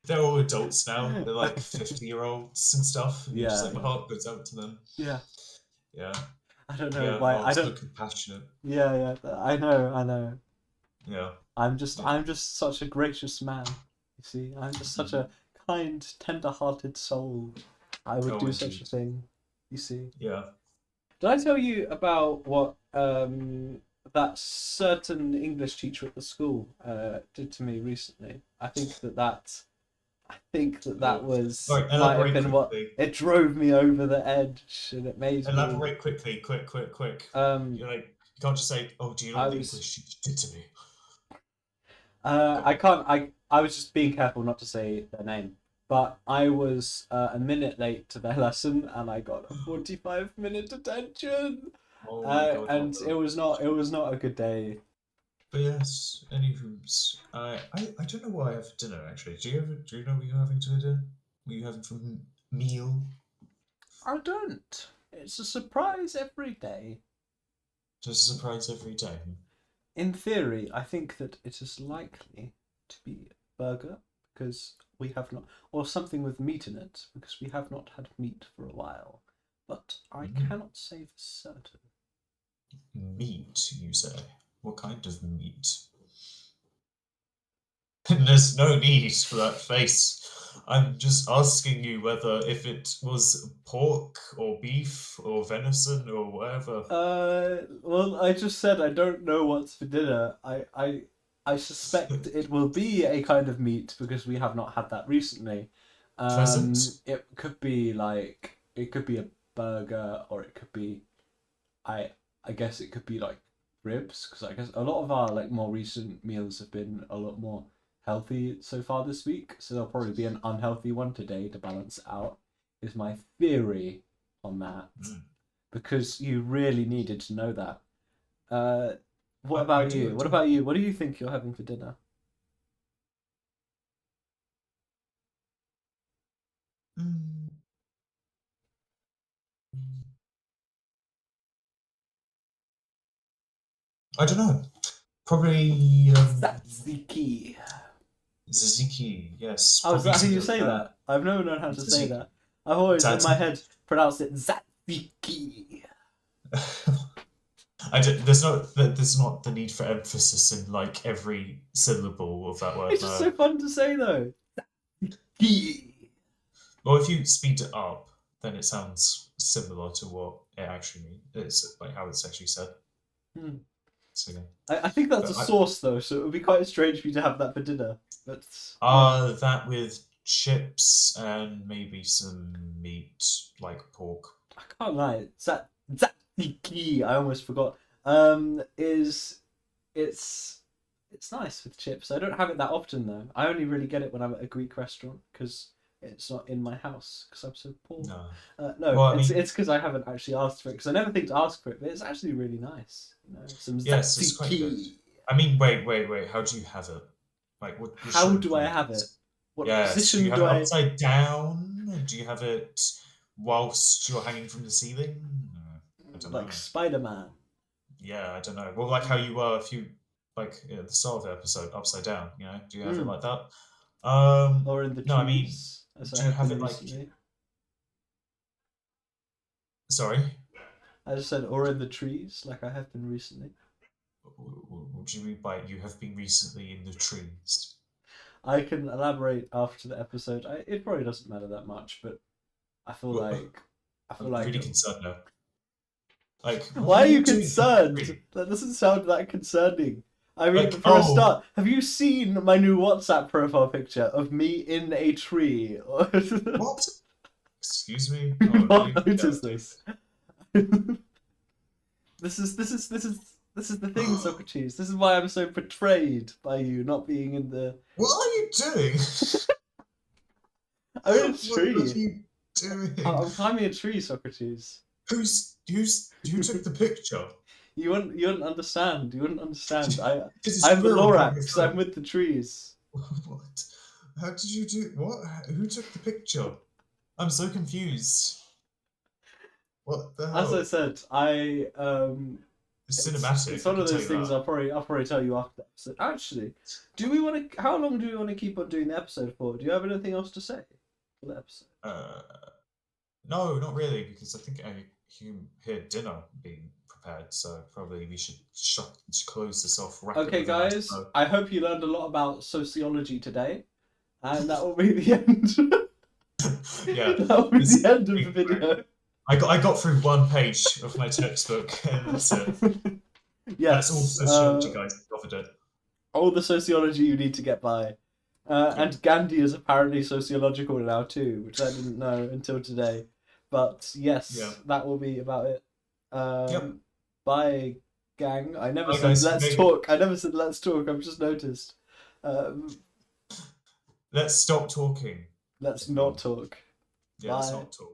They're all adults now. They're like 50-year-olds and stuff. And you're just yeah, like, my yeah. heart goes out to them. Yeah. Yeah. I don't know Yeah. why Oh, I so don't compassionate. yeah, yeah. I know. Yeah. Yeah. I'm just such a gracious man. You see, I'm just such Mhm. a kind, tender-hearted soul. I would Oh, do such a indeed. thing. You see. Yeah. Did I tell you about what that certain English teacher at the school did to me recently? I think that Oh. All was right. might have Elaborate been what quickly. it drove me over the edge, and it made me. Elaborate quickly. Quick. Quick. Quick. Um, You're like, you can't just say, "Oh, do you know I what the was. English teacher did to me?" Go I on. can't. I was just being careful not to say their name, but I was a minute late to their lesson, and I got a 45-minute detention. Oh my God, And Robert. it was not a good day. But yes, anywho's. I don't know what I have for dinner actually. Do you know what you're having to dinner? What you having for meal? I don't. It's a surprise every day. Just a surprise every day. In theory, I think that it is likely to be a burger because we have not, or something with meat in it because we have not had meat for a while. But I Mm. cannot say for certain. Meat, you say? What kind of meat? There's no need for that face. I'm just asking you whether if it was pork or beef or venison or whatever. Well, I just said I don't know what's for dinner. I suspect it will be a kind of meat because we have not had that recently. Pheasant? It could be like it could be a burger, or it could be I I guess it could be like ribs because I guess a lot of our like more recent meals have been a lot more healthy so far this week. So there'll probably be an unhealthy one today to balance it out. Is my theory on that Mm. because you really needed to know that. Uh, what I about do, you? I What do. about you? What do you think you're having for dinner? Mm. I don't know. Probably Tzatziki. Tzatziki. Yes, Oh, is probably that how some. you say that? I've never known how to say Tzatziki. that. I've always in my Tzatziki. head pronounced it Tzatziki. There's not the need for emphasis in like every syllable of that word. It's just No. so fun to say though. Tzatziki. Well, if you speed it up, then it sounds similar to what it actually means. It's like how it's actually said. Hmm. So yeah. I think that's a But sauce though, so it would be quite strange for you to have that for dinner. But yeah, that with chips and maybe some meat like pork. I can't lie. Tzatziki. I almost forgot. Is it's it's nice with chips. I don't have it that often though. I only really get it when I'm at a Greek restaurant because it's not in my house because I'm so poor. No. No, Well, I mean, it's because I haven't actually asked for it because I never think to ask for it, but it's actually really nice. You know, some yes, it's quite good. tzatziki. I mean, wait. How do you have it? Like, which How sort of do I have it? ingredients? What Yes. Do you position have do it I? upside down? Do you have it whilst you're hanging from the ceiling? I don't Like know. Spider Man? Yeah, I don't know. Well, like how you were if you like at the start of the episode, upside down. You know, do you have it Mm. like that? Or in the No, I mean, trees, as I do you have have been it like? recently. Sorry. I just said, or in the trees, like I have been recently. What do you mean by you have been recently in the trees? I can elaborate after the episode. It probably doesn't matter that much, but I feel Well, like I feel I'm like. really concerned now. Like, Why what are are you you doing in the concerned? tree? That doesn't sound that concerning. I mean, Like, for a oh, start, have you seen my new WhatsApp profile picture of me in a tree? what? Excuse me? You've Oh, not maybe that noticed would do. this. This is the thing, Socrates. This is why I'm so betrayed by you not being in the. What are you doing? I'm in a What are tree. you doing? I'm climbing a tree, Socrates. Who took the picture? You wouldn't understand. You wouldn't understand. There's a I'm the squirrel by your Lorax. I'm phone. with the trees. What? How did you do? What? Who took the picture? I'm so confused. What the As I hell? said, It's it's cinematic, I one can of tell those you things that. I'll probably tell you after the episode. Actually, do we want to? How long do we want to keep on doing the episode for? Do you have anything else to say for the episode? Uh, no, not really, because I think I can hear dinner being prepared, so probably we should close this off, wrap it Okay, with a nice guys. bow. I hope you learned a lot about sociology today, and that will be the end. Yeah, That will be this the end of the big break. video. I got through one page of my textbook, and that's it. That's all Yes. sociology, guys. Covered it. All the sociology you need to get by. Yep. And Gandhi is apparently sociological now too, which I didn't know until today. But Yeah. yes, that will be about it. Yep. Bye, gang. I never Bye, said guys. let's Maybe talk. I never said let's talk. I've just noticed. Um, let's stop talking, let's not everyone. talk. Yeah, let's Bye. not talk.